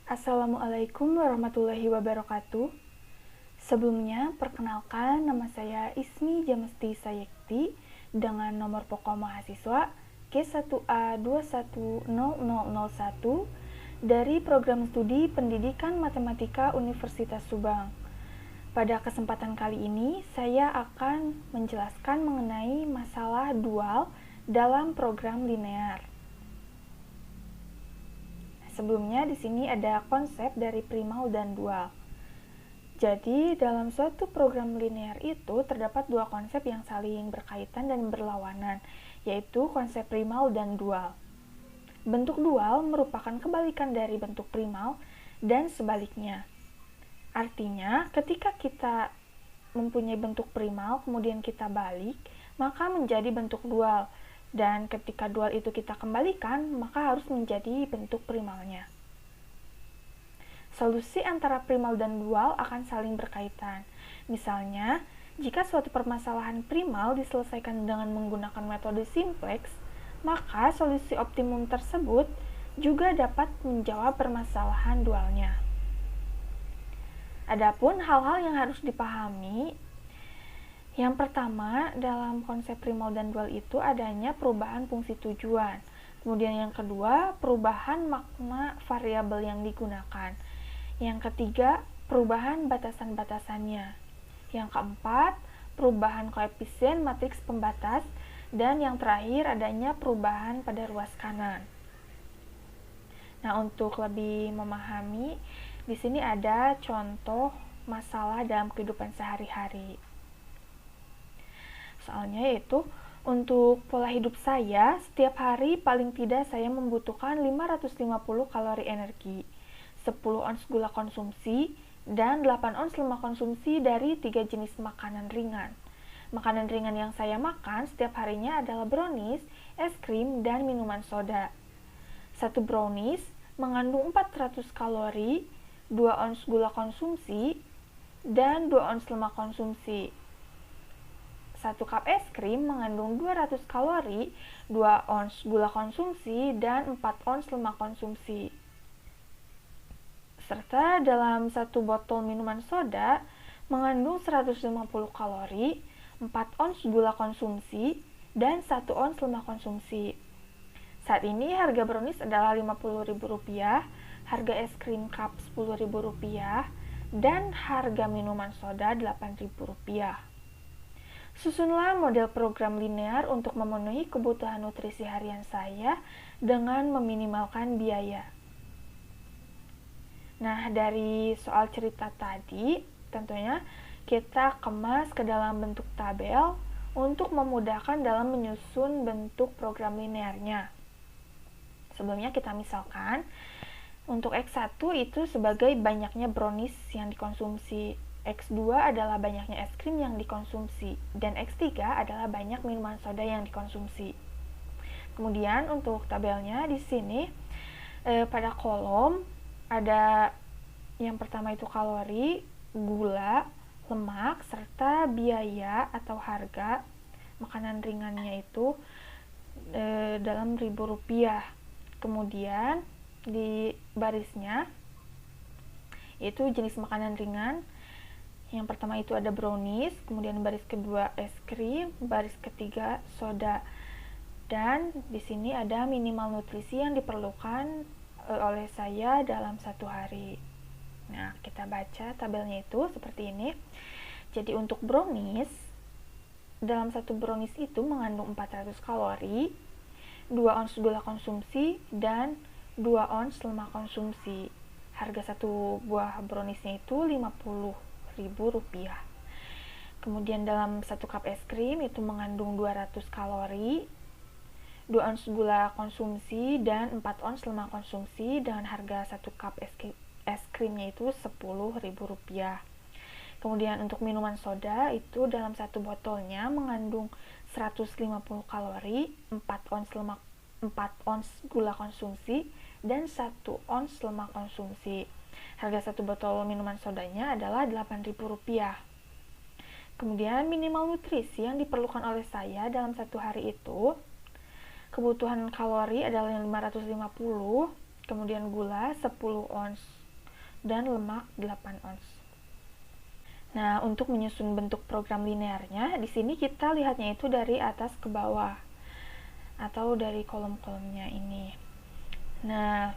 Assalamualaikum warahmatullahi wabarakatuh. Sebelumnya, perkenalkan nama saya Ismi Jamesti Sayekti dengan nomor pokok mahasiswa K1A210001 dari Program Studi Pendidikan Matematika Universitas Subang. Pada kesempatan kali ini, saya akan menjelaskan mengenai masalah dual dalam program linear. Sebelumnya di sini ada konsep dari primal dan dual. Jadi, dalam suatu program linear itu terdapat dua konsep yang saling berkaitan dan berlawanan, yaitu konsep primal dan dual. Bentuk dual merupakan kebalikan dari bentuk primal dan sebaliknya. Artinya, ketika kita mempunyai bentuk primal, kemudian kita balik, maka menjadi bentuk dual. Dan ketika dual itu kita kembalikan, maka harus menjadi bentuk primalnya. Solusi antara primal dan dual akan saling berkaitan. Misalnya, jika suatu permasalahan primal diselesaikan dengan menggunakan metode simplex, maka solusi optimum tersebut juga dapat menjawab permasalahan dualnya. Adapun hal-hal yang harus dipahami, yang pertama, dalam konsep primal dan dual itu adanya perubahan fungsi tujuan. Kemudian yang kedua, perubahan makna variabel yang digunakan. Yang ketiga, perubahan batasan-batasannya. Yang keempat, perubahan koefisien matriks pembatas. Dan yang terakhir, adanya perubahan pada ruas kanan. Nah, untuk lebih memahami, di sini ada contoh masalah dalam kehidupan sehari-hari. Soalnya yaitu, untuk pola hidup saya, setiap hari paling tidak saya membutuhkan 550 kalori energi, 10 ons gula konsumsi, dan 8 ons lemak konsumsi dari 3 jenis makanan ringan. Makanan ringan yang saya makan setiap harinya adalah brownies, es krim, dan minuman soda. Satu brownies mengandung 400 kalori, 2 ons gula konsumsi, dan 2 ons lemak konsumsi. 1 cup es krim mengandung 200 kalori, 2 ons gula konsumsi, dan 4 ons lemak konsumsi. Serta dalam 1 botol minuman soda mengandung 150 kalori, 4 ons gula konsumsi, dan 1 ons lemak konsumsi. Saat ini harga brownies adalah Rp50.000, harga es krim cup Rp10.000, dan harga minuman soda Rp8.000. Susunlah model program linear untuk memenuhi kebutuhan nutrisi harian saya dengan meminimalkan biaya. Nah, dari soal cerita tadi, tentunya kita kemas ke dalam bentuk tabel untuk memudahkan dalam menyusun bentuk program linearnya. Sebelumnya kita misalkan, untuk X1 itu sebagai banyaknya brownies yang dikonsumsi, X2 adalah banyaknya es krim yang dikonsumsi, dan X3 adalah banyak minuman soda yang dikonsumsi. Kemudian untuk tabelnya di sini pada kolom ada yang pertama itu kalori, gula, lemak, serta biaya atau harga makanan ringannya itu dalam Rp1.000. Kemudian di barisnya itu jenis makanan ringan. Yang pertama itu ada brownies, kemudian baris kedua es krim, baris ketiga soda. Dan di sini ada minimal nutrisi yang diperlukan oleh saya dalam satu hari. Nah, kita baca tabelnya itu seperti ini. Jadi untuk brownies, dalam satu brownies itu mengandung 400 kalori, 2 ons gula konsumsi, dan 2 ons lemak konsumsi. Harga satu buah browniesnya itu Rp50.000. Kemudian dalam 1 cup es krim itu mengandung 200 kalori, 2 ons gula konsumsi, dan 4 ons lemak konsumsi dengan harga 1 cup es krimnya itu Rp10.000. Kemudian untuk minuman soda itu dalam satu botolnya mengandung 150 kalori, 4 ons gula konsumsi, dan 1 ons lemak konsumsi. Harga satu botol minuman sodanya adalah Rp8.000. Kemudian minimal nutrisi yang diperlukan oleh saya dalam satu hari itu, kebutuhan kalori adalah 550, kemudian gula 10 ons, dan lemak 8 ons. Nah, untuk menyusun bentuk program linearnya, di sini kita lihatnya itu dari atas ke bawah, atau dari kolom-kolomnya ini. Nah,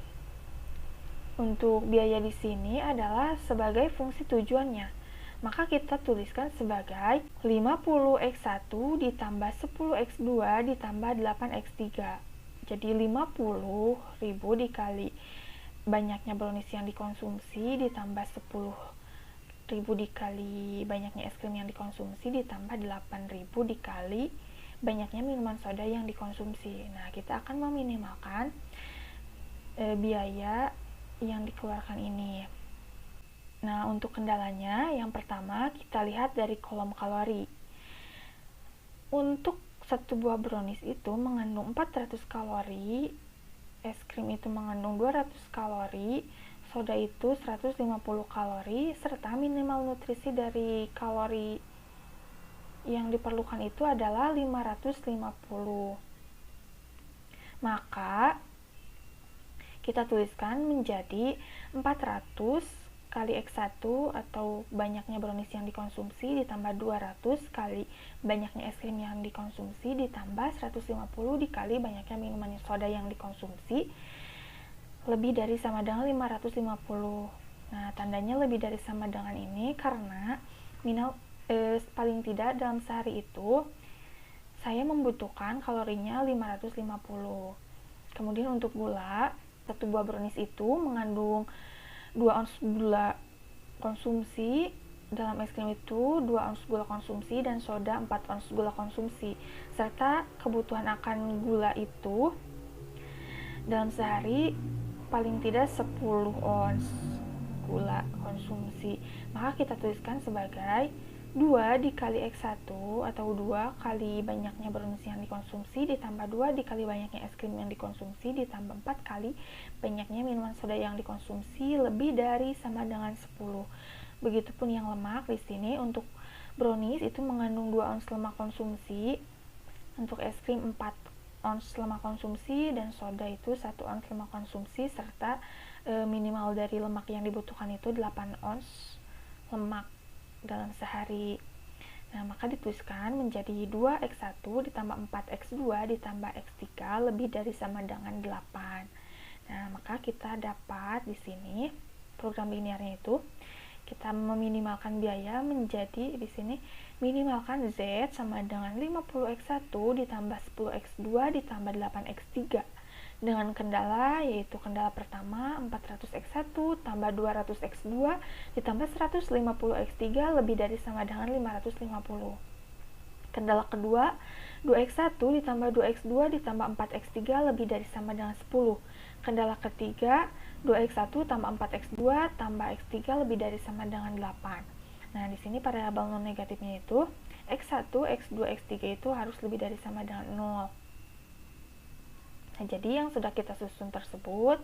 untuk biaya di sini adalah sebagai fungsi tujuannya. Maka kita tuliskan sebagai 50x1 ditambah 10x2 ditambah 8x3. Jadi 50.000 dikali banyaknya brownies yang dikonsumsi ditambah 10.000 dikali banyaknya es krim yang dikonsumsi ditambah 8.000 dikali banyaknya minuman soda yang dikonsumsi. Nah, kita akan meminimalkan biaya yang dikeluarkan ini. Nah, untuk kendalanya, yang pertama kita lihat dari kolom kalori. Untuk satu buah brownies itu mengandung 400 kalori, es krim itu mengandung 200 kalori, soda itu 150 kalori, serta minimal nutrisi dari kalori yang diperlukan itu adalah 550. Maka kita tuliskan menjadi 400 kali X1 atau banyaknya brownies yang dikonsumsi ditambah 200 kali banyaknya es krim yang dikonsumsi ditambah 150 dikali banyaknya minuman soda yang dikonsumsi lebih dari sama dengan 550. Nah, tandanya lebih dari sama dengan ini karena paling tidak dalam sehari itu saya membutuhkan kalorinya 550. Kemudian untuk gula, satu buah brownies itu mengandung 2 ons gula konsumsi, dalam es krim itu 2 ons gula konsumsi dan soda 4 ons gula konsumsi, serta kebutuhan akan gula itu dalam sehari paling tidak 10 ons gula konsumsi. Maka kita tuliskan sebagai 2 dikali X1 atau 2 kali banyaknya brownies yang dikonsumsi ditambah 2 dikali banyaknya es krim yang dikonsumsi ditambah 4 kali banyaknya minuman soda yang dikonsumsi lebih dari sama dengan 10. Begitupun yang lemak di sini untuk brownies itu mengandung 2 ons lemak konsumsi, untuk es krim 4 ons lemak konsumsi dan soda itu 1 ons lemak konsumsi serta minimal dari lemak yang dibutuhkan itu 8 ons lemak dalam sehari. Nah, maka dituliskan menjadi 2x1 ditambah 4x2 ditambah x3 lebih dari sama dengan 8. Nah, maka kita dapat di sini program linearnya itu kita meminimalkan biaya menjadi di sini minimalkan Z sama dengan 50x1 ditambah 10x2 ditambah 8x3 dengan kendala, yaitu kendala pertama 400x1 tambah 200x2 ditambah 150x3 lebih dari sama dengan 550. Kendala kedua 2x1 ditambah 2x2 ditambah 4x3 lebih dari sama dengan 10. Kendala ketiga 2x1 tambah 4x2 tambah x3 lebih dari sama dengan 8. Nah, di sini variabel non negatifnya itu x1, x2, x3 itu harus lebih dari sama dengan 0. Nah, jadi yang sudah kita susun tersebut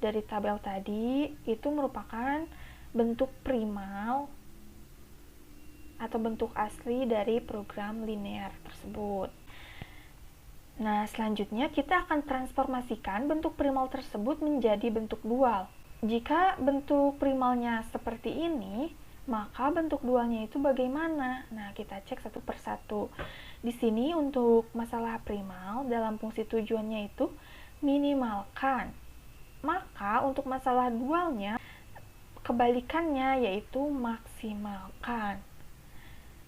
dari tabel tadi itu merupakan bentuk primal atau bentuk asli dari program linear tersebut. Nah, selanjutnya kita akan transformasikan bentuk primal tersebut menjadi bentuk dual. Jika bentuk primalnya seperti ini, maka bentuk dualnya itu bagaimana? Nah, kita cek satu persatu. Di sini untuk masalah primal dalam fungsi tujuannya itu minimalkan. Maka untuk masalah dualnya kebalikannya yaitu maksimalkan.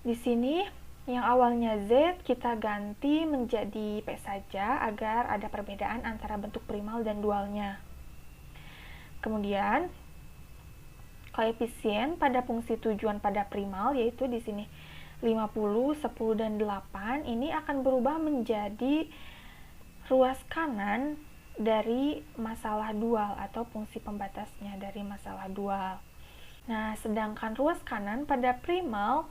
Di sini yang awalnya Z kita ganti menjadi P saja agar ada perbedaan antara bentuk primal dan dualnya. Kemudian koefisien pada fungsi tujuan pada primal yaitu di sini 50, 10, dan 8 ini akan berubah menjadi ruas kanan dari masalah dual atau fungsi pembatasnya dari masalah dual. Nah, sedangkan ruas kanan pada primal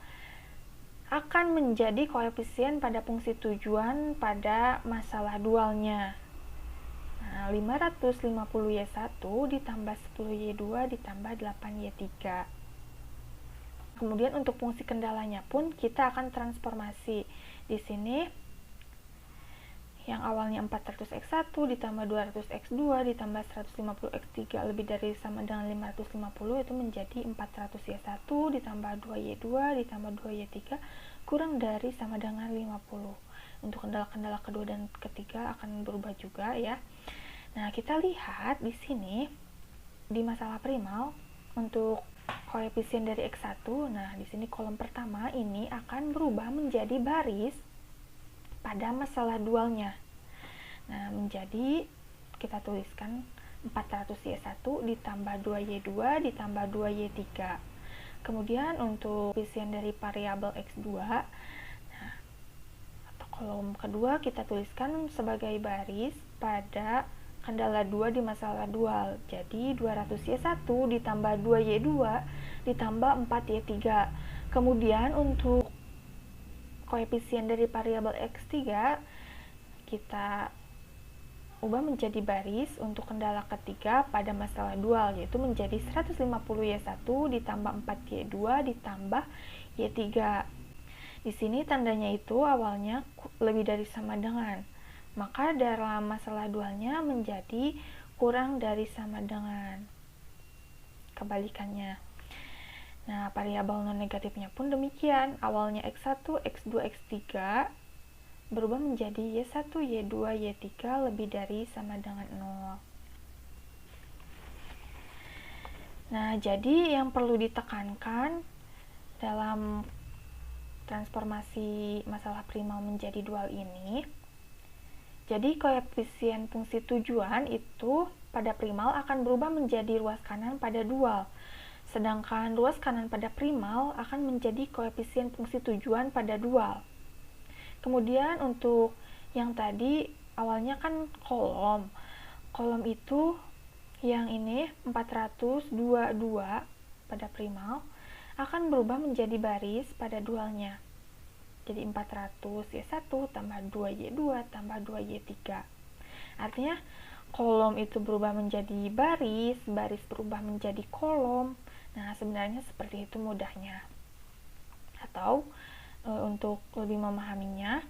akan menjadi koefisien pada fungsi tujuan pada masalah dualnya. Nah, 550Y1 ditambah 10Y2 ditambah 8Y3. Kemudian untuk fungsi kendalanya pun kita akan transformasi. Di sini yang awalnya 400x1 ditambah 200x2 ditambah 150x3 lebih dari sama dengan 550 itu menjadi 400y1 ditambah 2y2 ditambah 2y3 kurang dari sama dengan 50. Untuk kendala-kendala kedua dan ketiga akan berubah juga ya. Nah, kita lihat di sini di masalah primal untuk koefisien dari x1. Nah, di sini kolom pertama ini akan berubah menjadi baris pada masalah dualnya. Nah, menjadi kita tuliskan 400y1 ditambah 2y2 ditambah 2y3. Kemudian untuk koefisien dari variabel x2, nah, atau kolom kedua kita tuliskan sebagai baris pada kendala 2 di masalah dual. Jadi 200y1 ditambah 2y2 ditambah 4y3. Kemudian untuk koefisien dari variabel x3 kita ubah menjadi baris untuk kendala ketiga pada masalah dual, yaitu menjadi 150y1 ditambah 4y2 ditambah y3. Di sini tandanya itu awalnya lebih dari sama dengan, maka dalam masalah dualnya menjadi kurang dari sama dengan. Kebalikannya. Nah, variabel non negatifnya pun demikian. Awalnya x1, x2, x3 berubah menjadi y1, y2, y3 lebih dari sama dengan 0. Nah, jadi yang perlu ditekankan dalam transformasi masalah primal menjadi dual ini, jadi koefisien fungsi tujuan itu pada primal akan berubah menjadi ruas kanan pada dual. Sedangkan ruas kanan pada primal akan menjadi koefisien fungsi tujuan pada dual. Kemudian untuk yang tadi awalnya kan kolom. Kolom itu yang ini 422 pada primal akan berubah menjadi baris pada dualnya. Jadi 400y1 tambah 2y2 tambah 2y3. Artinya kolom itu berubah menjadi baris, baris berubah menjadi kolom. Nah, sebenarnya seperti itu mudahnya. Atau untuk lebih memahaminya,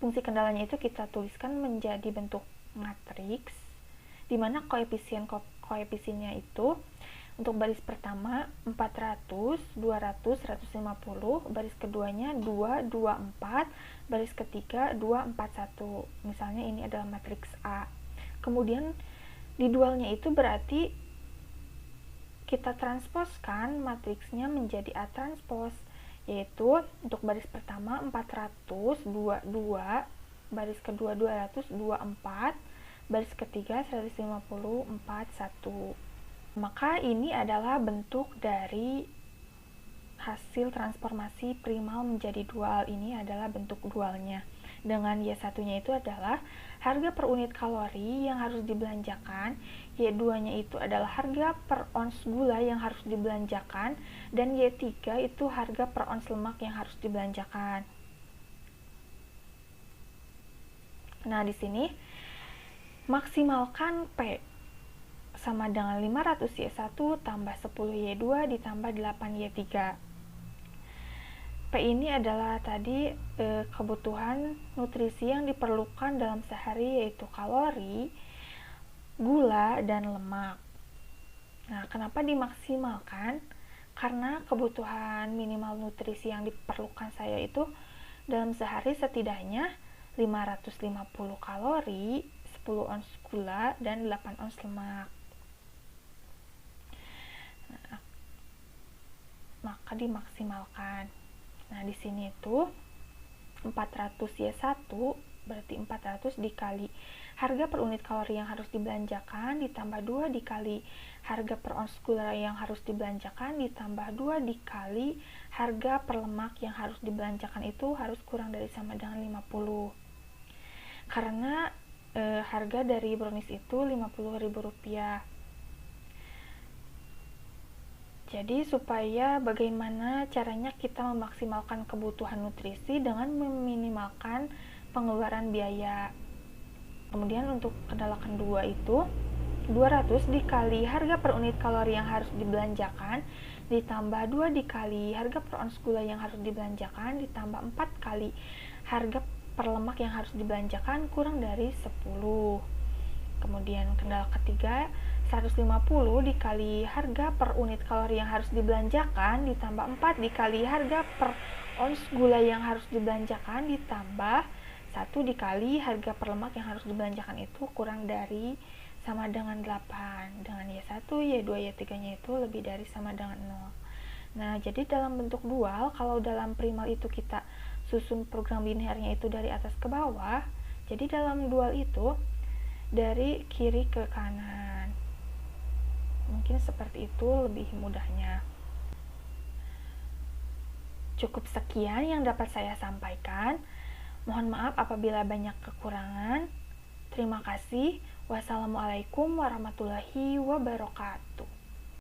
fungsi kendalanya itu kita tuliskan menjadi bentuk matriks, di mana koefisiennya itu untuk baris pertama 400, 200, 150, baris keduanya 2, 2, 4, baris ketiga 2, 4, 1. Misalnya ini adalah matriks A. Kemudian di dualnya itu berarti kita transposkan matriksnya menjadi A transpos, yaitu untuk baris pertama 400, 2, 2, baris kedua 200, 2, 4, baris ketiga 150, 4, 1. Maka ini adalah bentuk dari hasil transformasi primal menjadi dual. Ini adalah bentuk dualnya. Dengan Y1-nya itu adalah harga per unit kalori yang harus dibelanjakan, Y2-nya itu adalah harga per ons gula yang harus dibelanjakan, dan Y3 itu harga per ons lemak yang harus dibelanjakan. Nah, di sini maksimalkan P sama dengan 500Y1 tambah 10Y2 ditambah 8Y3. P ini adalah tadi kebutuhan nutrisi yang diperlukan dalam sehari, yaitu kalori, gula, dan lemak. Nah, kenapa dimaksimalkan? Karena kebutuhan minimal nutrisi yang diperlukan saya itu dalam sehari setidaknya 550 kalori, 10 ons gula, dan 8 ons lemak. Nah, maka dimaksimalkan. Nah, di sini itu 400Y1 berarti 400 dikali harga per unit kalori yang harus dibelanjakan ditambah 2 dikali harga per ons gula yang harus dibelanjakan ditambah 2 dikali harga per lemak yang harus dibelanjakan itu harus kurang dari sama dengan 50. Karena harga dari brownies itu Rp50.000. Jadi supaya bagaimana caranya kita memaksimalkan kebutuhan nutrisi dengan meminimalkan pengeluaran biaya. Kemudian untuk kendala kedua itu 200 dikali harga per unit kalori yang harus dibelanjakan ditambah 2 dikali harga per ons gula yang harus dibelanjakan ditambah 4 kali harga per lemak yang harus dibelanjakan kurang dari 10. Kemudian kendala ketiga, 150 dikali harga per unit kalori yang harus dibelanjakan ditambah 4 dikali harga per ons gula yang harus dibelanjakan ditambah 1 dikali harga per lemak yang harus dibelanjakan itu kurang dari sama dengan 8. Dengan Y1, Y2, Y3 nya itu lebih dari sama dengan 0. Nah, jadi dalam bentuk dual, kalau dalam primal itu kita susun program linearnya itu dari atas ke bawah, jadi dalam dual itu dari kiri ke kanan. Mungkin seperti itu lebih mudahnya. Cukup sekian yang dapat saya sampaikan. Mohon maaf apabila banyak kekurangan. Terima kasih. Wassalamualaikum warahmatullahi wabarakatuh.